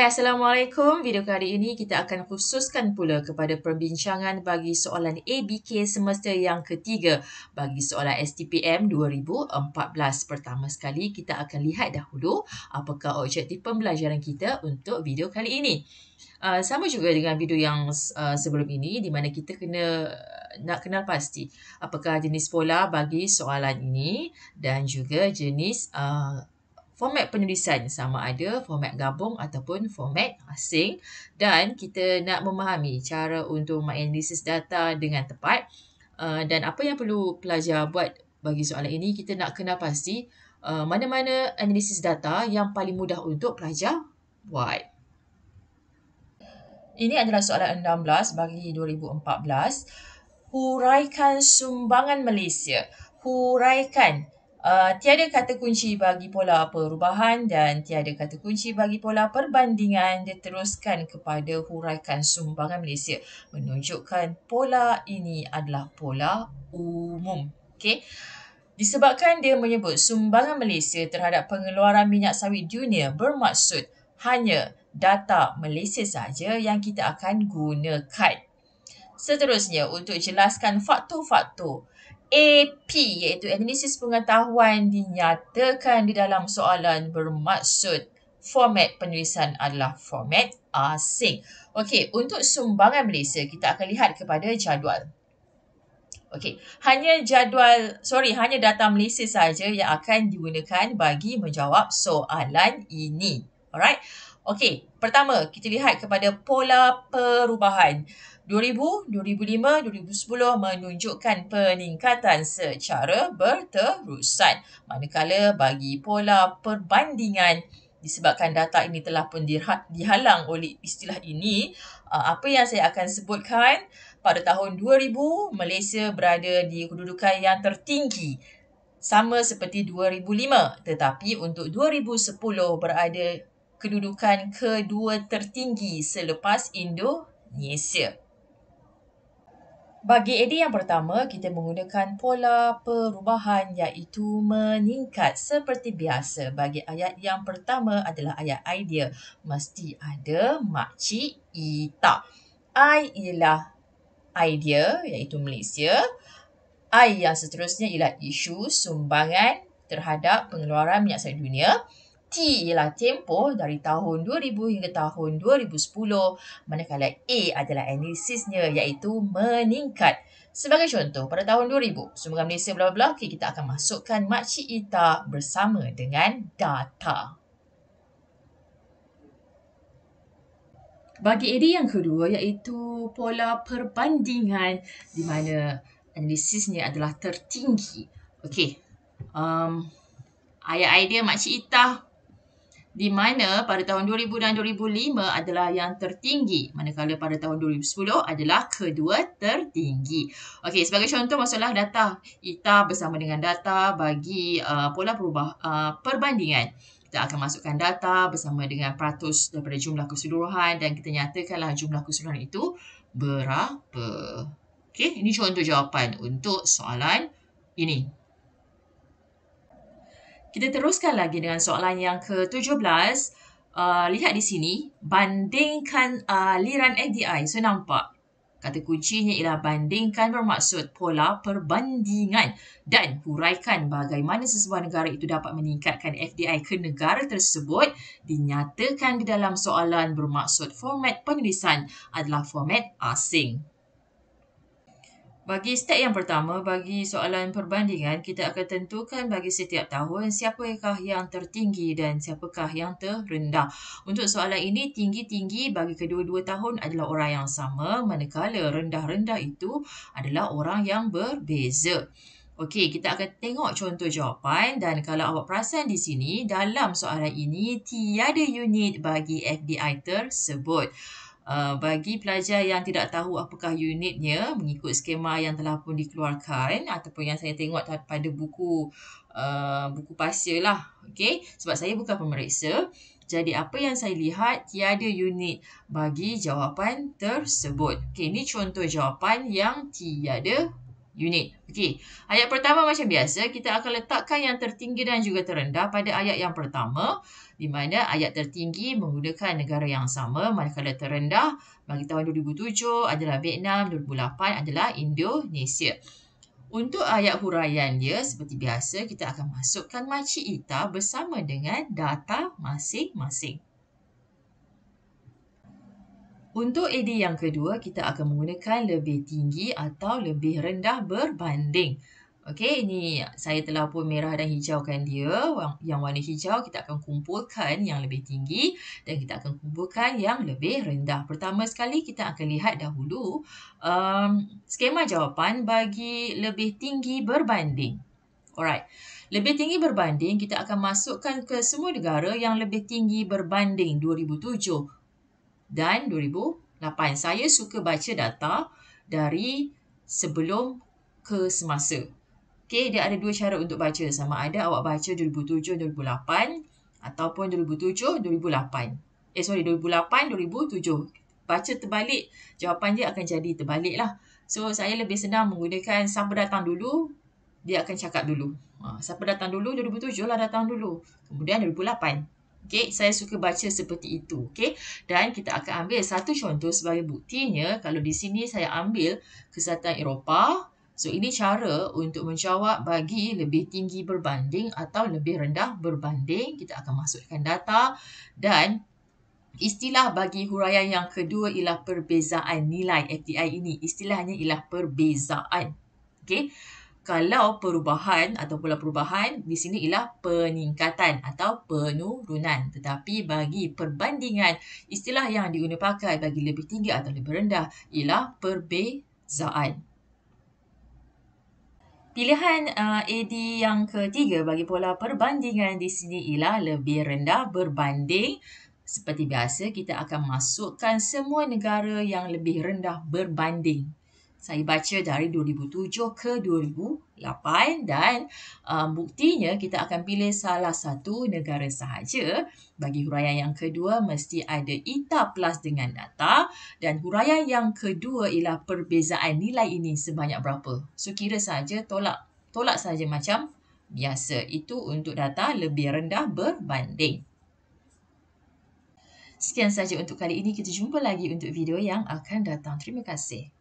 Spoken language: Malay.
Hai, Assalamualaikum. Video kali ini kita akan khususkan pula kepada perbincangan bagi soalan ABK semester yang ketiga bagi soalan STPM 2014. Pertama sekali, kita akan lihat dahulu apakah objektif pembelajaran kita untuk video kali ini. Sama juga dengan video yang sebelum ini, di mana kita nak kenal pasti apakah jenis pola bagi soalan ini dan juga jenis format penulisan, sama ada format gabung ataupun format asing, dan kita nak memahami cara untuk menganalisis data dengan tepat. Dan apa yang perlu pelajar buat bagi soalan ini, kita nak kenal pasti mana-mana analisis data yang paling mudah untuk pelajar buat. Ini adalah soalan 16 bagi 2014. Huraikan sumbangan Malaysia. Huraikan. Tiada kata kunci bagi pola perubahan dan tiada kata kunci bagi pola perbandingan. Diteruskan kepada huraikan sumbangan Malaysia. Menunjukkan pola ini adalah pola umum. Okey. Disebabkan dia menyebut sumbangan Malaysia terhadap pengeluaran minyak sawit dunia bermaksud hanya data Malaysia saja yang kita akan gunakan. Seterusnya, untuk jelaskan faktor-faktor AP iaitu analisis pengetahuan dinyatakan di dalam soalan bermaksud format penulisan adalah format asing. Okey, untuk sumbangan Malaysia kita akan lihat kepada jadual. Okey, hanya data Malaysia saja yang akan digunakan bagi menjawab soalan ini. Alright. Okey, pertama kita lihat kepada pola perubahan. 2000, 2005, 2010 menunjukkan peningkatan secara berterusan. Manakala bagi pola perbandingan, disebabkan data ini telah pun dihalang oleh istilah ini, apa yang saya akan sebutkan, pada tahun 2000, Malaysia berada di kedudukan yang tertinggi sama seperti 2005. Tetapi untuk 2010 berada kedudukan kedua tertinggi selepas Indonesia. Bagi AD yang pertama, kita menggunakan pola perubahan iaitu meningkat seperti biasa. Bagi ayat yang pertama adalah ayat idea. Mesti ada makcik Ita. I ialah idea iaitu Malaysia. I yang seterusnya ialah isu sumbangan terhadap pengeluaran minyak sawit dunia. T ialah tempoh dari tahun 2000 hingga tahun 2010. Manakala A adalah analisisnya iaitu meningkat. Sebagai contoh, pada tahun 2000, sumbangan Malaysia bla bla, kita akan masukkan makcik Ita bersama dengan data. Bagi AD yang kedua iaitu pola perbandingan di mana analisisnya adalah tertinggi. Okey. Ayat idea makcik Ita di mana pada tahun 2000 dan 2005 adalah yang tertinggi, manakala pada tahun 2010 adalah kedua tertinggi. Okey, sebagai contoh masalah data. Ita bersama dengan data bagi pola perbandingan. Kita akan masukkan data bersama dengan peratus daripada jumlah keseluruhan dan kita nyatakanlah jumlah keseluruhan itu berapa. Okey, ini contoh jawapan untuk soalan ini. Kita teruskan lagi dengan soalan yang ke-17. Lihat di sini, bandingkan aliran FDI. So, nampak kata kuncinya ialah bandingkan bermaksud pola perbandingan dan huraikan bagaimana sesebuah negara itu dapat meningkatkan FDI ke negara tersebut dinyatakan di dalam soalan bermaksud format penulisan adalah format asing. Bagi step yang pertama, bagi soalan perbandingan, kita akan tentukan bagi setiap tahun siapakah yang tertinggi dan siapakah yang terendah. Untuk soalan ini, tinggi-tinggi bagi kedua-dua tahun adalah orang yang sama, manakala rendah-rendah itu adalah orang yang berbeza. Okey, kita akan tengok contoh jawapan dan kalau awak perasan di sini, dalam soalan ini tiada unit bagi FDI tersebut. Bagi pelajar yang tidak tahu apakah unitnya mengikut skema yang telah pun dikeluarkan ataupun yang saya tengok pada buku pasir lah. Okay? Sebab saya bukan pemeriksa. Jadi apa yang saya lihat tiada unit bagi jawapan tersebut. Okay, ini contoh jawapan yang tiada unit. Okey, ayat pertama macam biasa, kita akan letakkan yang tertinggi dan juga terendah pada ayat yang pertama, di mana ayat tertinggi menggunakan negara yang sama, manakala terendah bagi tahun 2007 adalah Vietnam, 2008 adalah Indonesia. Untuk ayat huraian dia, seperti biasa, kita akan masukkan makcik Ita bersama dengan data masing-masing. Untuk AD yang kedua, kita akan menggunakan lebih tinggi atau lebih rendah berbanding. Okey, ini saya telah pun merah dan hijaukan dia. Yang warna hijau kita akan kumpulkan yang lebih tinggi dan kita akan kumpulkan yang lebih rendah. Pertama sekali kita akan lihat dahulu skema jawapan bagi lebih tinggi berbanding. Alright. Lebih tinggi berbanding, kita akan masukkan ke semua negara yang lebih tinggi berbanding 2007 dan 2008. Saya suka baca data dari sebelum ke semasa. Okey, dia ada dua cara untuk baca. Sama ada awak baca 2007-2008 ataupun 2007-2008. 2008-2007. Baca terbalik, jawapan dia akan jadi terbalik lah. So, saya lebih senang menggunakan siapa datang dulu, dia akan cakap dulu. Siapa datang dulu, 2007 lah datang dulu. Kemudian 2008. Okey, saya suka baca seperti itu. Okey, dan kita akan ambil satu contoh sebagai buktinya. Kalau di sini saya ambil Kesatuan Eropah. So, ini cara untuk menjawab bagi lebih tinggi berbanding atau lebih rendah berbanding. Kita akan masukkan data dan istilah bagi huraian yang kedua ialah perbezaan nilai. FTI ini istilahnya ialah perbezaan. Okey. Kalau perubahan atau pula perubahan, di sini ialah peningkatan atau penurunan. Tetapi bagi perbandingan, istilah yang diguna pakai bagi lebih tinggi atau lebih rendah ialah perbezaan. Pilihan AD yang ketiga bagi pola perbandingan di sini ialah lebih rendah berbanding. Seperti biasa, kita akan masukkan semua negara yang lebih rendah berbanding. Saya baca dari 2007 ke 2008 dan buktinya kita akan pilih salah satu negara sahaja. Bagi huraian yang kedua mesti ada ITA plus dengan data dan huraian yang kedua ialah perbezaan nilai ini sebanyak berapa. So kira saja tolak saja macam biasa. Itu untuk data lebih rendah berbanding. Sekian saja untuk kali ini. Kita jumpa lagi untuk video yang akan datang. Terima kasih.